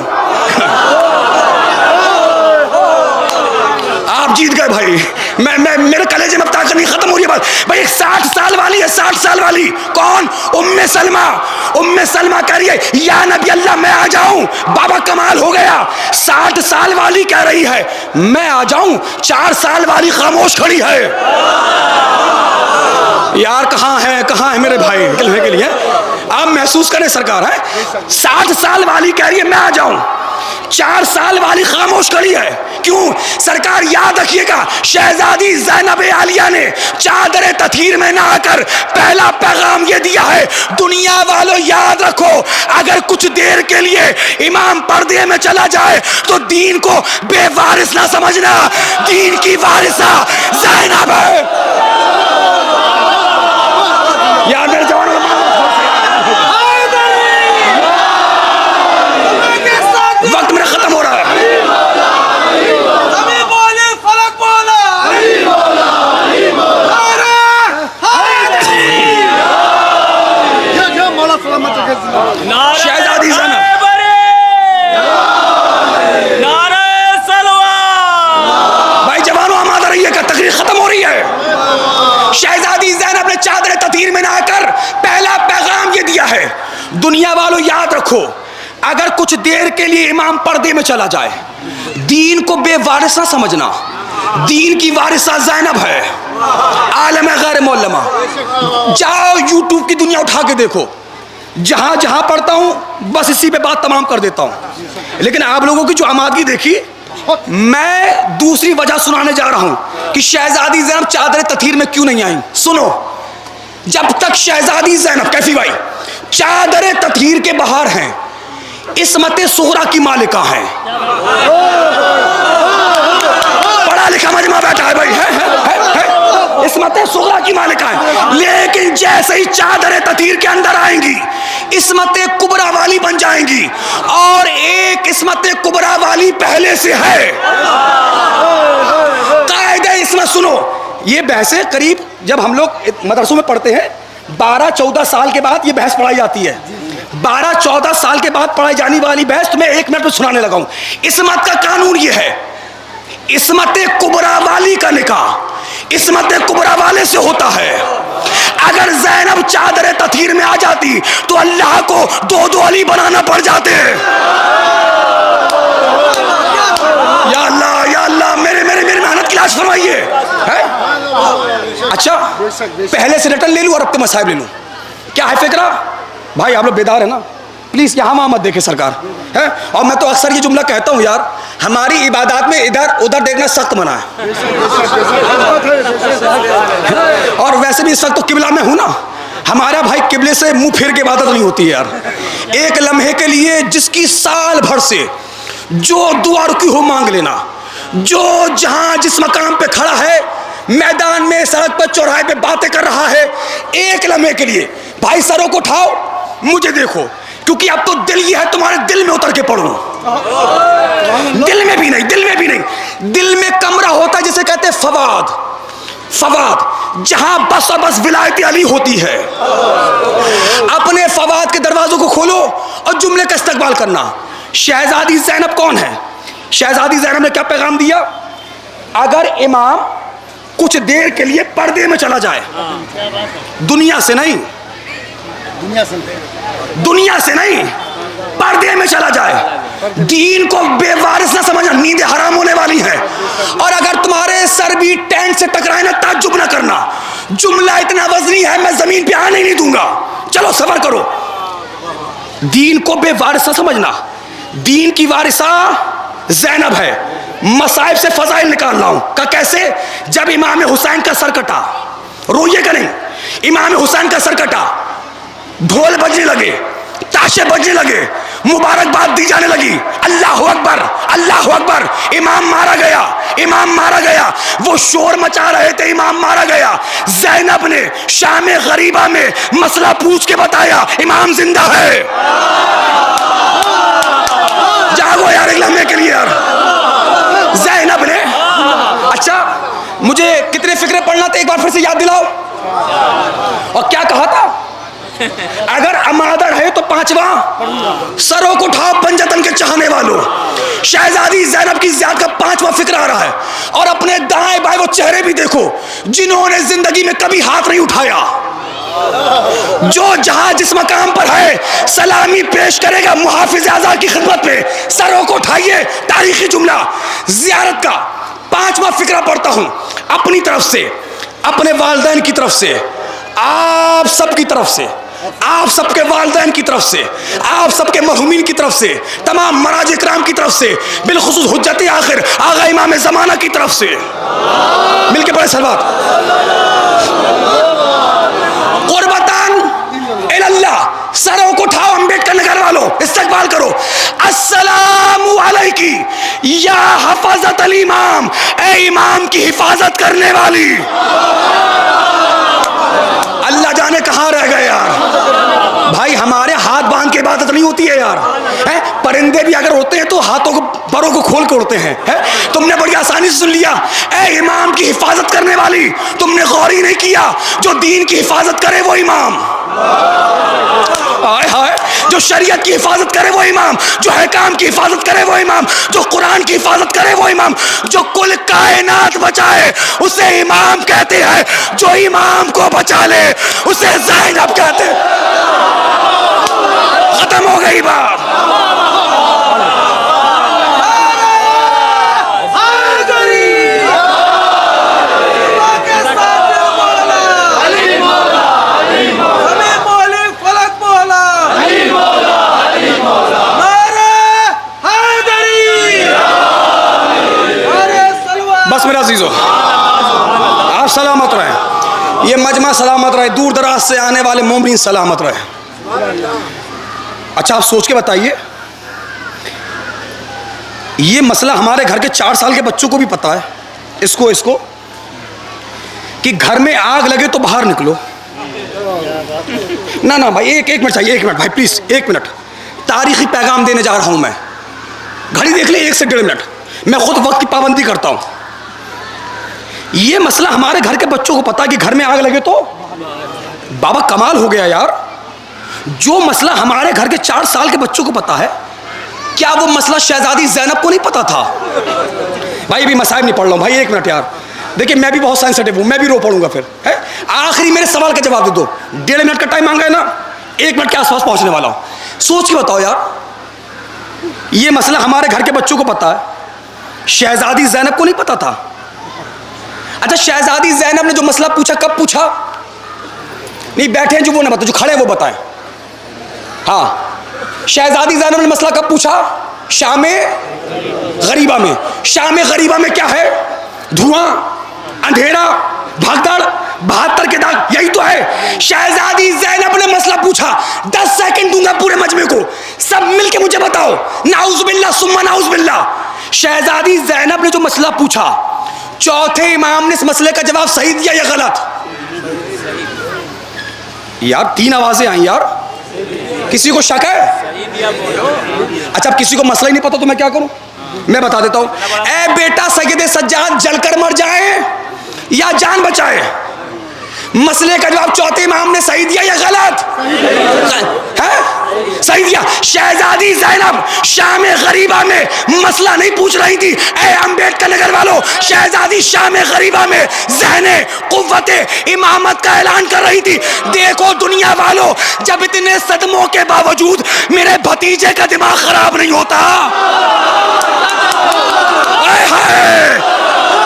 आप जीत गए भाई, मैं मेरे कलेजे में ताकत नहीं, खत्म हो रही है बात भाई। एक 60 साल वाली है, 60 साल वाली। कौन? उम्मे सलमा। उम्मे सलमा कह रही है या नबी अल्लाह मैं आ जाऊं। बाबा कमाल हो गया, 60 साल वाली कह रही है मैं आ जाऊं, 4 साल वाली खामोश खड़ी है। यार कहां है मेरे भाई के लिए? आप महसूस करें सरकार है, 60 साल वाली कह रही है मैं आ जाऊं, 4 साल वाली खामोश खड़ी है। क्यों? सरकार याद रखिएगा, शहजादी ज़ैनब आलिया ने चादर तथीर में नहाकर पहला पैगाम ये दिया है, दुनिया वालों याद रखो, अगर कुछ देर के लिए इमाम पर्दे में चला जाए तो दीन को बेवारिस ना समझना, दीन की वारिसा ज़ैनब है। याद मेरे जवानों, वक्त मेरा खत्म हो रहा है। शहजादी भाई जवानों आमादा रहिएगा, तकरीर खत्म हो रही है। शहजादी ज़ैनब ने चादर तथीर में नहाकर पहला पैगाम ये दिया है, दुनिया वालों याद रखो, अगर कुछ देर के लिए इमाम पर्दे में चला जाए, दीन को बेवारिस ना समझना, दीन की वारिसा ज़ैनब है, आलम गैर मौलमा। जाओ यूट्यूब की दुनिया उठा के देखो, जहां जहां पढ़ता हूं बस इसी पे बात तमाम कर देता हूं। लेकिन आप लोगों की जो आमादगी देखी, मैं दूसरी वजह सुनाने जा रहा हूं कि शहजादी ज़ैनब चादर तथीर में क्यों नहीं आई। सुनो, जब तक शहजादी ज़ैनब कैफी भाई चादर तथीर के बाहर हैं, इस्मत सुहरा की मालिका है, पढ़ा लिखा मजमा बैठा है भाई, है। इस्मत सुहरा की मालिका है, लेकिन जैसे ही चादर तथीर के अंदर आएंगी इस्मत कुबरा वाली बन जाएंगी, और एक इस्मत कुबरा वाली पहले से है। कायदे इसमें सुनो, ये बहसें करीब जब हम लोग मदरसों में पढ़ते हैं 12-14 साल के बाद ये बहस पढ़ाई जाती है। 12-14 साल के बाद पढ़ाई जाने वाली बहस तुम्हें 1 मिनट में सुनाने लगा हूं। इस्मत का कानून ये है, इस्मत कुबरा वाली का निकाह इस्मत कुबरा वाले से होता है। अगर ज़ैनब चादर तथीर में आ जाती तो अल्लाह को 2-2 अली बनाना पड़ जाते। या अल्लाह मेरे मेहनत की लाश फरमाइए। अच्छा, पहले से रिटर्न ले लूं और अब के मसाइब ले लूं, क्या है फिक्रा? भाई आप लोग बेदार है ना, प्लीज यहाँ वहाँ मत देखे सरकार है। और मैं तो अक्सर ये जुमला कहता हूँ यार, हमारी इबादत में इधर उधर देखना सख्त मना है। और वैसे भी इस वक्त तो किबला में हूँ ना, हमारा भाई किबले से मुंह फेर के इबादत नहीं होती है यार। एक लम्हे के लिए जिसकी साल भर से जो दुआ रुकी हो मांग लेना, जो जहां जिस मकाम पे खड़ा है, मैदान में, सड़क पर, चौराहे पे बातें कर रहा है, एक लम्हे के लिए भाई सरों को उठाओ, मुझे देखो, क्योंकि अब तो दिल ये है तुम्हारे दिल में उतर के पढ़ूं। दिल में भी नहीं, दिल में कमरा होता है जिसे कहते हैं फवाद, जहां बस और बस विलायत अली होती है। अपने फवाद के दरवाजों को खोलो और जुमले का इस्तकबाल करना। शहजादी ज़ैनब कौन है? शहजादी ज़ैनब ने क्या पैगाम दिया? अगर इमाम कुछ देर के लिए पर्दे में चला जाए, दुनिया से नहीं, पर्दे में चला जाए, दीन को बेवारिस ना समझना, नींदें हराम होने वाली हैं। और अगर तुम्हारे सर भी टेंट से टकराए ना, ताज्जुब ना करना, जुमला इतना वजनी है मैं जमीन पे आने नहीं दूंगा। चलो सबर करो, दीन को बेवारिस ना समझना, दीन की वारिसा ज़ैनब है। मसाइब से फजाइल निकाल रहा हूं का कैसे? जब इमाम हुसैन का सर कटा, रोइएगा नहीं, इमाम हुसैन का सर कटा, ढोल बजने लगे, ताशे बजने लगे, मुबारकबाद दी जाने लगी, अल्लाहु अकबर, अल्लाहु अकबर, इमाम मारा गया। वो शोर मचा रहे थे, इमाम मारा गया। ज़ैनब ने शाम गरीबा में मसला पूछ के बताया, इमाम जिंदा है। जागो यार एक लम्हे के लिए। बार फिर से याद दिलाओ। और क्या कहा था? अगर अमादा रहे तो पांचवा, सरों को उठाओ पंजतन के चाहने वालों। शहजादी ज़ैनब की ज़ियारत का पांचवा फिक्र आ रहा है। और अपने दाएं बाएं वो चेहरे भी देखो जिन्होंने जिंदगी में कभी हाथ नहीं उठाया। जो जहां जिस मकाम पर है सलामी पेश करेगा मुहाफिज आज़ाद की खिदमत में, सरों को उठाइए। तारीखी जुमला ज़ियारत का पांचवा फिक्रा पढ़ता हूं अपनी तरफ से, अपने वालिदैन की तरफ से, आप सबकी तरफ से, आप सबके वालिदैन की तरफ से, आप सबके मरहुमीन की तरफ से, तमाम मराज इकराम की तरफ से, बिलखुसूस हुज्जत आखिर आगा इमाम ज़माना की तरफ से। मिलके पढ़े सलवात। कुर्बतान इल्लाह, सरों को उठाओ अम्बेडकर नगर वालों, इस्तकबाल करो। अस्सलामु अलैकी या हफाजत अल इमाम, ए इमाम की हिफाजत करने वाली। अल्लाह जाने कहां रह गए यार। भाई हमारे हाथ बांध के इबादत नहीं होती है यार। है? परिंदे भी अगर होते हैं तो हाथों को परों को खोल के उड़ते हैं। है? तुमने बड़ी आसानी से सुन लिया। ए इमाम की हिफाजत करने वाली, तुमने गौर ही नहीं किया जो दीन की हिफाजत करे वो इमाम। हाय हाय, जो शरीयत की हिफाजत करे वो इमाम, जो हकाम की हिफाजत करे वो इमाम, जो कुरान की हिफाजत करे वो इमाम, जो कुल कायनात बचाए उसे इमाम कहते हैं। जो इमाम को बचा ले उसे ज़ैनब कहते हैं। खत्म हो गई बात। बस मेरा अजीजों, आप सलामत रहें, ये मजमा सलामत रहे, दूर दराज से आने वाले मोमिन सलामत रहे। अच्छा आप सोच के बताइए, ये मसला हमारे घर के 4 साल के बच्चों को भी पता है, इसको कि घर में आग लगे तो बाहर निकलो। ना भाई एक मिनट चाहिए, 1 मिनट भाई प्लीज, 1 मिनट। तारीखी पैगाम देने जा रहा हूं मैं। घड़ी देख ले 1 से 1.5 मिनट। मैं खुद वक्त की पाबंदी करता हूं। ये मसला हमारे घर के बच्चों को पता है कि घर में आग लगे तो बाबा कमाल हो गया यार। जो मसला हमारे घर के 4 साल के बच्चों को पता है, क्या वो मसला शहजादी ज़ैनब को नहीं पता था? भाई अभी मसाइब नहीं पढ़ रहा हूं भाई, 1 मिनट यार। देखिए मैं भी बहुत सेंसिटिव हूं, मैं भी रो पड़ूंगा फिर। है आखिरी मेरे सवाल का जवाब दे दो। 1.5 मिनट का टाइम मांगा है ना, 1 मिनट के आसपास पहुंचने वाला हूं। सोच के बताओ यार, ये मसला हमारे घर के बच्चों को पता है, शहजादी ज़ैनब को नहीं पता था। अच्छा शहजादी ज़ैनब ने जो मसला पूछा कब पूछा? नहीं बैठे हैं जो वो ना बताए, जो खड़े हैं वो बताएं। हाँ, शहजादी ज़ैनब ने मसला कब पूछा? शाम गरीबा में। शाम गरीबा में क्या है? धुआं, अंधेरा, भागदड़, 72 के दाग, यही तो है। शहजादी ज़ैनब ने मसला पूछा। 10 सेकंड दूंगा पूरे मजमे को, सब मिलके मुझे बताओ। नाउज़ुबिल्लाह सुम्मा नाउज़ुबिल्लाह। शहजादी ज़ैनब ने जो मसला पूछा, चौथे इमाम ने इस मसले का जवाब सही दिया या गलत? यार 3 आवाजें आई यार, किसी को शक है? अच्छा अब किसी को मसला ही नहीं पता तो मैं क्या करूं? मैं बता देता हूं। ए बेटा सैयदे सज्जाद जलकर मर जाए या जान बचाए, मसले का जवाब चौथे इमाम ने सही दिया या गलत? है सही दिया। शहजादी ज़ैनब शाम गरीबा में मसला नहीं पूछ रही थी। ए अम्बेडकर नगर वालों, शहजादी शाम गरीबा में ज़हने कुव्वते इमामत का ऐलान कर रही थी। देखो दुनिया वालों, जब इतने सदमों के बावजूद मेरे भतीजे का दिमाग खराब नहीं होता।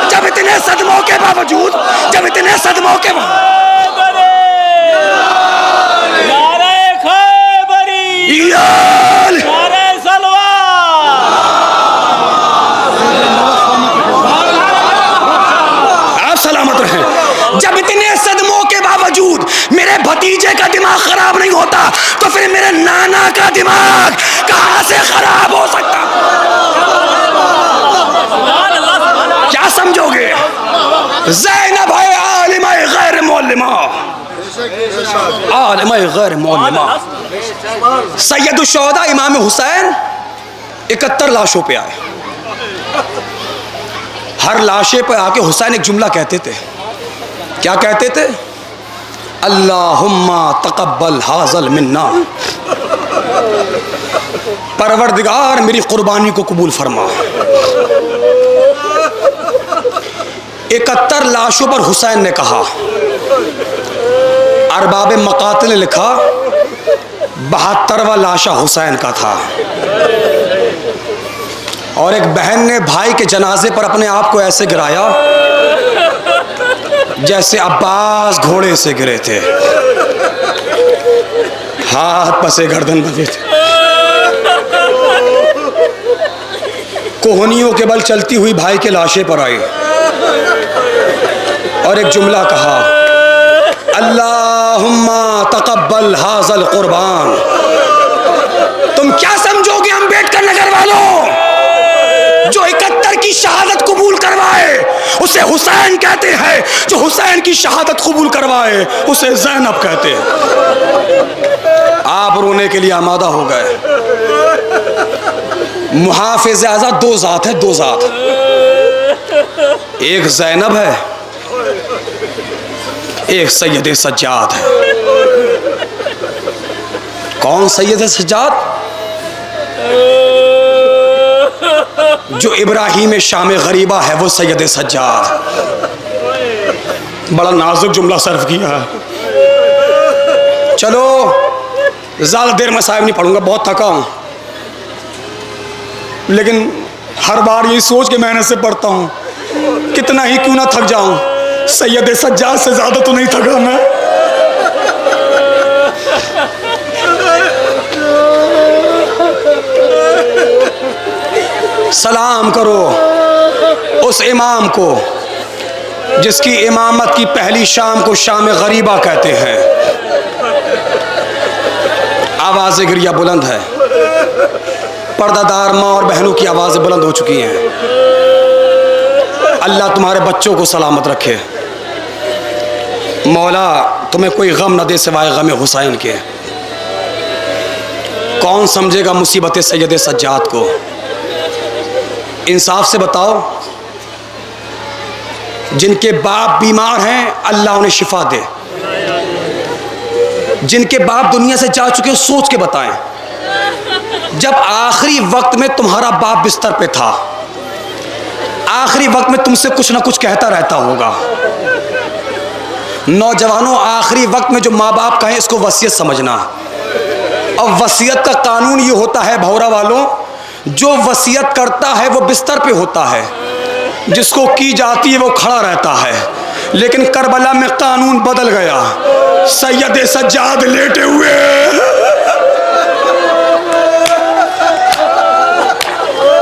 जब इतने सदमों के बावजूद, जब इतने सदमों के आप सलामत रहें। जब इतने सदमों के बावजूद मेरे भतीजे का दिमाग खराब नहीं होता तो फिर मेरे नाना का दिमाग कहां से खराब हो सकता? क्या समझोगे? ज़ैनब है आलिमा गैर मौलिमा, आलिमा गैर मौलिमा। सैयद शुहदा इमाम हुसैन 71 लाशों पे आए। हर लाशे पे आके हुसैन एक जुमला कहते थे। क्या कहते थे? अल्लाहुम्मा तक़ब्बल हाज़ल मिन्ना, परवरदिगार मेरी कुर्बानी को कबूल फरमा। 71 लाशों पर हुसैन ने कहा। अरबाब मकातिल ने लिखा 72वां लाशा हुसैन का था। और एक बहन ने भाई के जनाजे पर अपने आप को ऐसे गिराया जैसे अब्बास घोड़े से गिरे थे, हाथ पसे गर्दन बंधे थे, कोहनियों के बल चलती हुई भाई के लाशे पर आई और एक जुमला कहा, अल्लाहुम्मा तक़ब्बल हाज़ल कुर्बान। तुम क्या समझोगे अम्बेडकर नगर वालों, जो 71 की शहादत कबूल करवाए उसे हुसैन कहते हैं, जो हुसैन की शहादत कबूल करवाए उसे ज़ैनब कहते हैं। आप रोने के लिए आमादा हो गए। मुहाफ़िज़ आज़ा दो ज़ात है, दो ज़ात, एक ज़ैनब है, एक सैयद सज्जाद है। कौन सैयद सज्जाद? जो इब्राहीम शाम गरीबा है वो सैयद सज्जाद। बड़ा नाजुक जुमला सर्व किया। चलो ज़्यादा देर मसाइब नहीं पढ़ूंगा, बहुत थका हूँ, लेकिन हर बार यही सोच के मेहनत से पढ़ता हूँ, कितना ही क्यों ना थक जाऊँ, सैयद सज्जाद से ज़्यादा तो नहीं थका मैं। सलाम करो उस इमाम को जिसकी इमामत की पहली शाम को शाम गरीबा कहते हैं। आवाज़ें गिरिया बुलंद है, पर्दादार माँ और बहनों की आवाज़ें बुलंद हो चुकी हैं। अल्लाह तुम्हारे बच्चों को सलामत रखे। मौला तुम्हें कोई गम न दे सिवाय गम हुसैन के। कौन समझेगा मुसीबत सैयद सज्जाद को? इंसाफ से बताओ, जिनके बाप बीमार हैं अल्लाह उन्हें शिफा दे, जिनके बाप दुनिया से जा चुके सोच के बताएं, जब आखिरी वक्त में तुम्हारा बाप बिस्तर पे था, आखिरी वक्त में तुमसे कुछ ना कुछ कहता रहता होगा। नौजवानों, आखिरी वक्त में जो माँ बाप कहें इसको वसीयत समझना। और वसीयत का कानून ये होता है भौरा वालों, जो वसीयत करता है वो बिस्तर पे होता है, जिसको की जाती है वो खड़ा रहता है। लेकिन करबला में कानून बदल गया, सैयद सज्जाद लेटे हुए।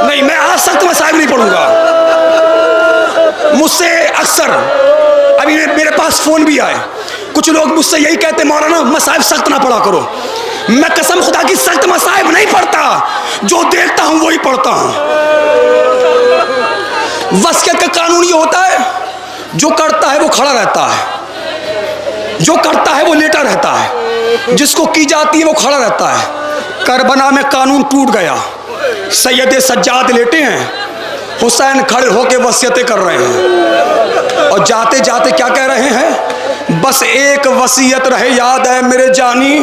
नहीं, मैं आज सख्त मसाइब नहीं पढ़ूंगा। मुझसे अक्सर अभी मेरे पास फोन भी आए, कुछ लोग मुझसे यही कहते मौलाना मसाइब सख्त ना पढ़ा करो। मैं कसम खुदा की सख्त मसाइब नहीं पढ़ता, जो देखता हूं वही पढ़ता हूं। वसीयत का कानून ये होता है, जो करता है वो खड़ा रहता है, जो करता है वो लेटा रहता है, जिसको की जाती है वो खड़ा रहता है। करबला में कानून टूट गया, सैयद सज्जाद लेटे हैं, हुसैन खड़े होकर वसीयतें कर रहे हैं। और जाते जाते क्या कह रहे हैं? बस एक वसीयत रहे याद है मेरे जानी,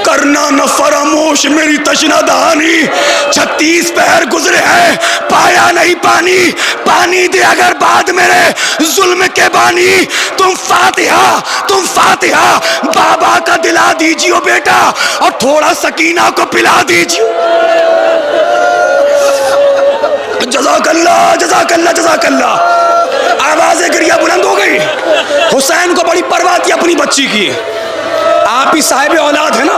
करना न फरामोश मेरी तशना दहानी। 36 पहर गुजरे हैं, पाया नहीं पानी, पानी दे अगर बाद मेरे जुल्म के बानी। तुम फातिहा बाबा का दिला दीजिए बेटा, और थोड़ा सकीना को पिला दीजिए। जज़ाकल्लाह जज़ाकल्लाह जज़ाकल्लाह। आवाज़ें गिरिया बुलंद हो गई। हुसैन को बड़ी परवाह थी अपनी बच्ची की। आप भी साहिब औलाद है ना,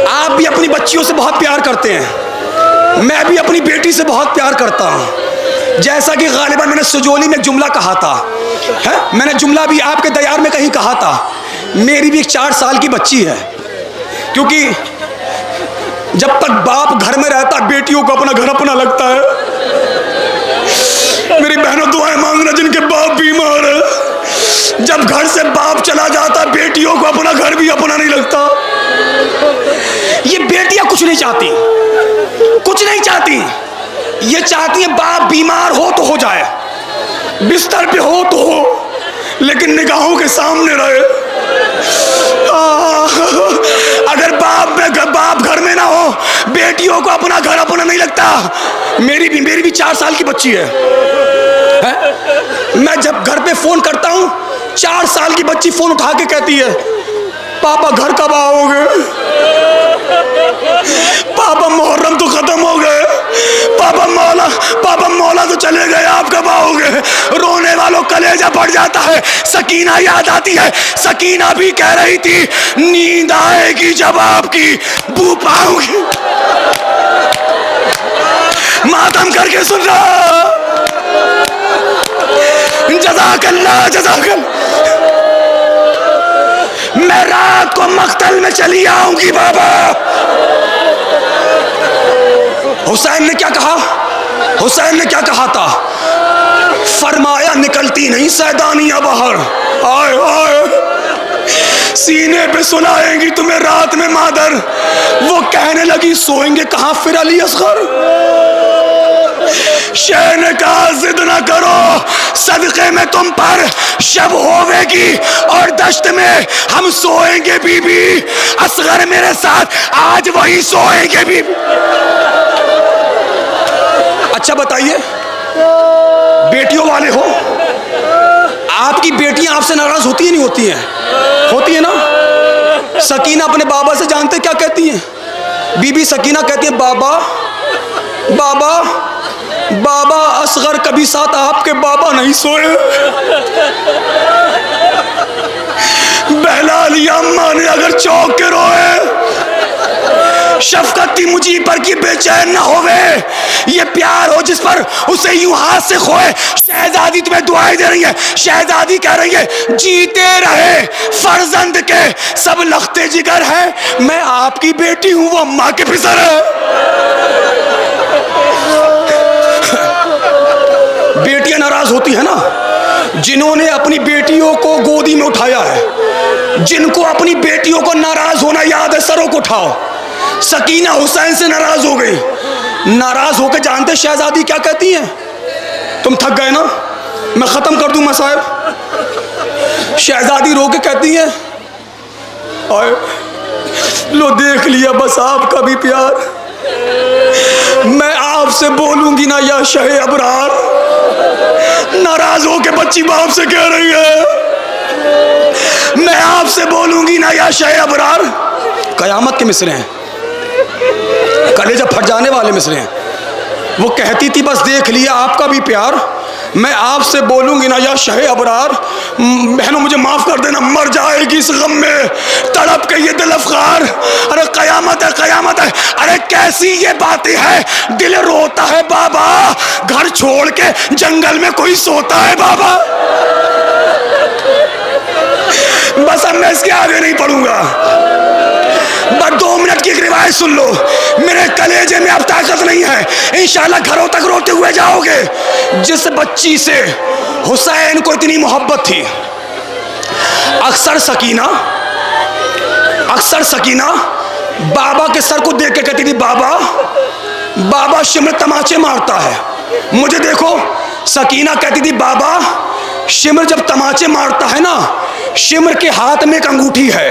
आप भी अपनी बच्चियों से बहुत प्यार करते हैं। मैं भी अपनी बेटी से बहुत प्यार करता हूँ। जैसा कि गालिबा मैंने सुजोली में एक जुमला कहा था, है? मैंने जुमला भी आपके दयार में कहीं कहा था। मेरी भी एक 4 साल की बच्ची है, क्योंकि जब तक बाप घर में रहता बेटियों को अपना घर अपना लगता है। मेरी बहनों दुआएं मांगना जिनके बाप बीमार है। जब घर से बाप चला जाता बेटियों को अपना घर भी अपना नहीं लगता। ये बेटियां कुछ नहीं चाहती, कुछ नहीं चाहती। ये चाहती है बाप बीमार हो तो हो जाए, बिस्तर पे हो तो हो, लेकिन निगाहों के सामने रहे। अगर बाप घर में ना हो, बेटियों को अपना घर अपना नहीं लगता। मेरी भी 4 साल की बच्ची है? मैं जब घर पे फोन करता हूं, 4 साल की बच्ची फोन उठा के कहती है, पापा घर कब आओगे? पापा मुहर्रम तो खत्म हो गए, पापा मौला तो चले गए, आप कब आओगे? रोने वालों कलेजा फट जाता है। सकीना याद आती है। सकीना भी कह रही थी, नींद आएगी जब आपकी बू पाऊंगी। मातम करके सुन रहा। जज़ाकल्लाह, जज़ाकल्लाह। मैं रात को मक्तल में चली आऊंगी बाबा। हुसैन ने क्या कहा? हुसैन ने क्या कहा था? फरमाया निकलती नहीं सैदानियां बाहर। आए आए, सीने पे सुनाएंगी तुम्हें रात में मादर। वो कहने लगी सोएंगे कहां फिर अली असगर? शेर ने कहा जिद ना करो, सदक़े में तुम पर शब होवेगी और दश्त में हम सोएंगे बीबी। असगर मेरे साथ आज वही सोएंगे बीबी। अच्छा बताइए, बेटियों वाले हो, आपकी बेटियां आपसे नाराज होती है नहीं होती हैं? होती है ना। सकीना अपने बाबा से जानते क्या कहती हैं? बीबी सकीना कहती है, बाबा बाबा बाबा असगर कभी साथ आपके बाबा नहीं सोए। बहला लिया अम्मा ने अगर चौंक के रोए। शफकत थी मुझी पर कि बेचैन न होवे। ये प्यार हो जिस पर उसे यूं हाथ से खोए। शहजादी तुम्हें दुआएं दे रही है। शहजादी कह रही है, जीते रहे फर्जंद के सब लख्ते जिगर है। मैं आपकी बेटी हूं, वो अम्मा के फिसर है। बेटियां नाराज होती है ना, जिन्होंने अपनी बेटियों को गोदी में उठाया है। जिनको अपनी बेटियों को नाराज होना याद है, सरों को उठाओ। सकीना हुसैन से नाराज हो गई। नाराज होकर जानते शहजादी क्या कहती हैं? तुम थक गए ना, मैं खत्म कर दूं मसाइब। शहजादी रो के कहती हैं, लो देख लिया बस आपका भी प्यार। मैं आपसे बोलूंगी ना या शहे अबरार। नाराज होके बच्ची बाप से कह रही है, मैं आपसे बोलूंगी ना या शहे अबरार। कयामत के मिसरे हैं, कलेजा फट जाने वाले मिसरे हैं। वो कहती थी बस देख लिया आपका भी प्यार, मैं आपसे बोलूंगी ना या शहे अबरार। बहनों मुझे माफ कर देना, मर जाएगी इस गम में तड़प के ये दिल अफगार। अरे कयामत है, कयामत है। अरे कैसी ये बातें हैं, दिल रोता है बाबा। घर छोड़ के जंगल में कोई सोता है बाबा। बस अब मैं इसके आगे नहीं पढ़ूंगा, बस 2 मिनट की एक रिवायत सुन लो। मेरे कलेजे में अब ताकत नहीं है। इंशाल्लाह घरों तक रोते हुए जाओगे। जिस बच्ची से हुसैन को इतनी मोहब्बत थी, अक्सर सकीना बाबा के सर को देख के कहती थी, बाबा बाबा शिमर तमाचे मारता है, मुझे देखो। सकीना कहती थी, बाबा शिमर जब तमाचे मारता है ना, शिमर के हाथ में एक अंगूठी है।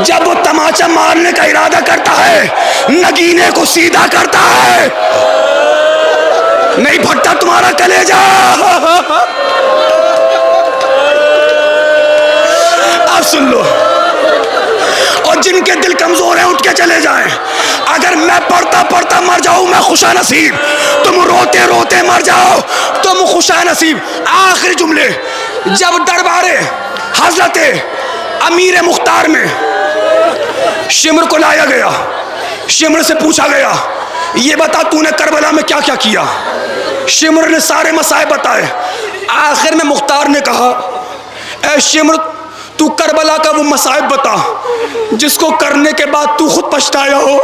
जब वो तमाचा मारने का इरादा करता है, नगीने को सीधा करता है। नहीं फटता तुम्हारा कलेजा? अब सुन लो, और जिनके दिल कमजोर हैं उठ के चले जाएं। अगर मैं पढ़ता पढ़ता मर जाऊं, मैं खुशा नसीब। तुम रोते रोते मर जाओ, तुम खुशा नसीब। आखिरी जुमले, जब दरबारे हजरत अमीर मुख्तार में शिमर को लाया गया, शिमर से पूछा गया, ये बता तूने करबला में क्या क्या किया। शिमर ने सारे मसाइब बताए। आखिर में मुख्तार ने कहा, ऐ शिमर तू करबला का वो मसाइब बता जिसको करने के बाद तू खुद पछताया हो।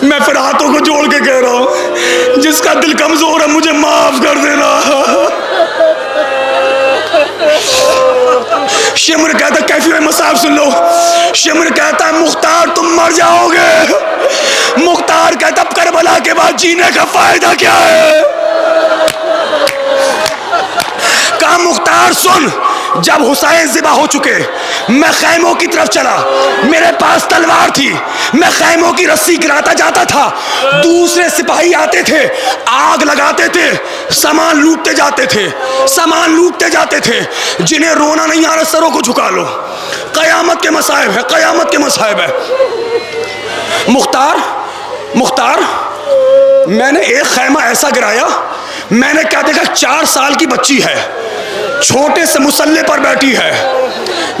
मैं फिर हाथों को जोड़ के कह रहा हूं, जिसका दिल कमजोर है मुझे माफ कर देना। शिमर कहता, कैफी में मसाइब सुन लो। शिमर कहता है, मुख्तार तुम मर जाओगे। मुख्तार कहता, करबला के बाद जीने का फायदा क्या है? मुख्तार सुन, जब हुसैन ज़िबा हो चुके, मैं खैमों की तरफ चला, मेरे पास तलवार थी, मैं खैमों की रस्सी गिराता जाता था, दूसरे सिपाही आते थे, आग लगाते थे, सामान लूटते जाते थे, सामान लूटते जाते थे। जिन्हें रोना नहीं आ रहा सरों को झुका लो, कयामत के मसाइब है, कयामत के मसाइब है। मुख्तार, मैंने एक खैमा ऐसा गिराया, मैंने क्या देखा, 4 साल की बच्ची है, छोटे से मुसल्ले पर बैठी है।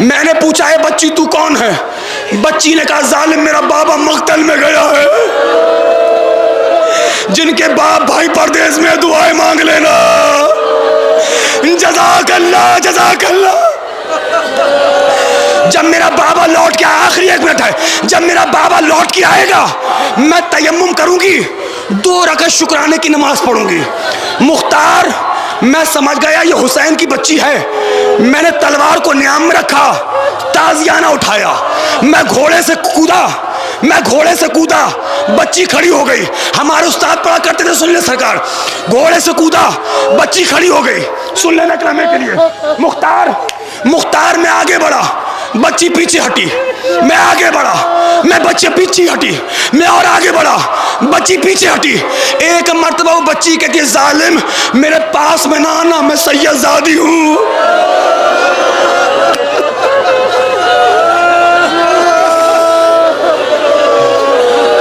मैंने पूछा, है बच्ची तू कौन है? बच्ची ने कहा, जालिम मेरा बाबा मक्तल में गया है। जिनके बाप भाई परदेश में, दुआएं मांग लेना। जज़ाकल्लाह, जज़ाकल्लाह। जब मेरा बाबा लौट के, आखिरी 1 मिनट है, जब मेरा बाबा लौट के आएगा, मैं तयम्मुम करूंगी, 2 रकात शुक्राने की नमाज पढ़ूंगी। मुख्तार, मैं समझ गया ये हुसैन की बच्ची है। मैंने तलवार को न्याम में रखा, ताजियाना उठाया, मैं घोड़े से कूदा, बच्ची खड़ी हो गई। हमारे उस्ताद पढ़ा करते थे, सुन ले सरकार, घोड़े से कूदा, बच्ची खड़ी हो गई। सुन लेना कलमे के लिए। मुख्तार मैं आगे बढ़ा, बच्ची पीछे हटी, मैं आगे बढ़ा, मैं बच्ची पीछे हटी, मैं और आगे बढ़ा, बच्ची पीछे हटी। एक मर्तबा वो बच्ची कहती है, जालिम मेरे पास में ना आना, मैं सैयदजादी हूं।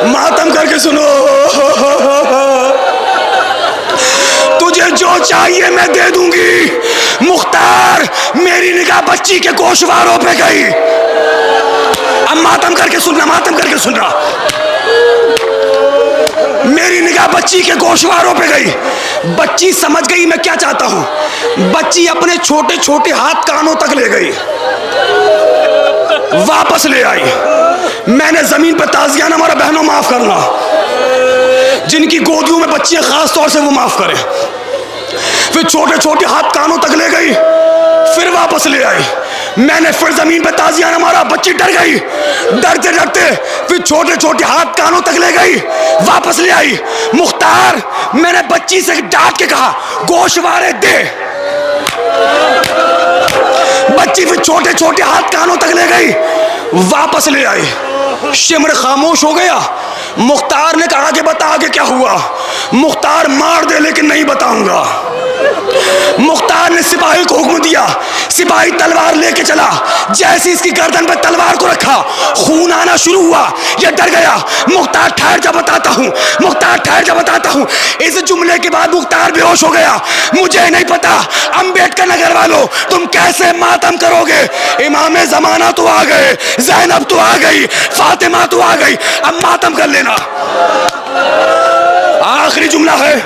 मातम करके सुनो, तुझे जो चाहिए मैं दे दूंगी। मुख्तार, मेरी निगाह बच्ची के गोशवारों पे गई। अब मातम करके सुनना, मातम करके सुनना। मेरी निगाह बच्ची के गोशवारों पे गई। बच्ची समझ गई मैं क्या चाहता हूं। बच्ची अपने छोटे छोटे हाथ कानों तक ले गई, वापस ले आई। मैंने जमीन पर ताजियाना मारा, बहनों माफ करना, जिनकी गोदियों में बच्चियां खास तौर से, वो माफ करें। फिर छोटे छोटे हाथ कानों तक ले गई, फिर वापस ले आई। मैंने फिर जमीन पे ताजियाना मारा, बच्ची डर गई, डरते डरते फिर छोटे छोटे हाथ कानों तक ले गई, वापस ले आई। मुख्तार, मैंने बच्ची से डांट के कहा, गोशवारे दे। बच्ची फिर छोटे छोटे हाथ कानों तक ले गई, वापस ले आई। शिमर खामोश हो गया। मुख्तार ने कहा, आगे बता, आगे क्या हुआ? मुख्तार, मार दे लेकिन नहीं बताऊंगा। मुख्तार ने सिपाही को हुक्म दिया, सिपाही तलवार लेके चला। जैसे इसकी गर्दन पे तलवार को रखा, खून आना शुरू हुआ, ये डर गया। मुख्तार, ठहर जा बताता हूं, मुख्तार ठहर जा बताता हूं। इस जुमले के बाद मुख्तार बेहोश हो गया। मुझे नहीं पता अंबेडकर नगर वालों तुम कैसे मातम करोगे। इमाम जमाना तो आ गए, ज़ैनब तो आ गई, फातिमा तो आ गई, अब मातम कर लेना। आखिरी जुमला है।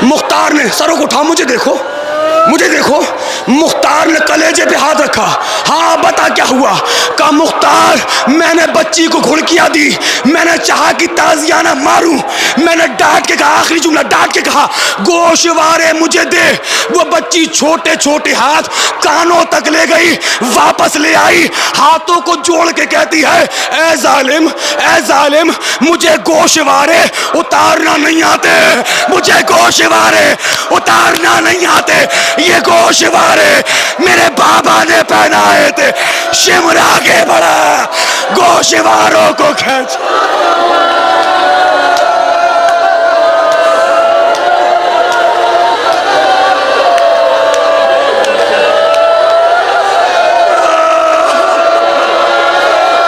मुख्तार ने, सरों को उठा, मुझे देखो, मुझे देखो। मुख्तार ने कलेजे पे हाथ रखा। हाँ बता क्या हुआ? कहा, मुख्तार, मैंने बच्ची को घुड़कियां दी, मैंने चाहा कि ताजियाना मारूं, मैंने डांट के कहा, आखिरी जुमला डांट के कहा, गोशवारे मुझे दे। वो बच्ची छोटे छोटे हाथ कानों तक ले गई, वापस ले आई, हाथों को जोड़ के कहती है, ए जालिम, मुझे गोशवारे उतारना नहीं आते, मुझे गोशवारे उतारना नहीं आते। ये गोशवारे मेरे बाबा ने पहनाए थे। शिमर आगे बढ़ा, गोशवारों को खींच।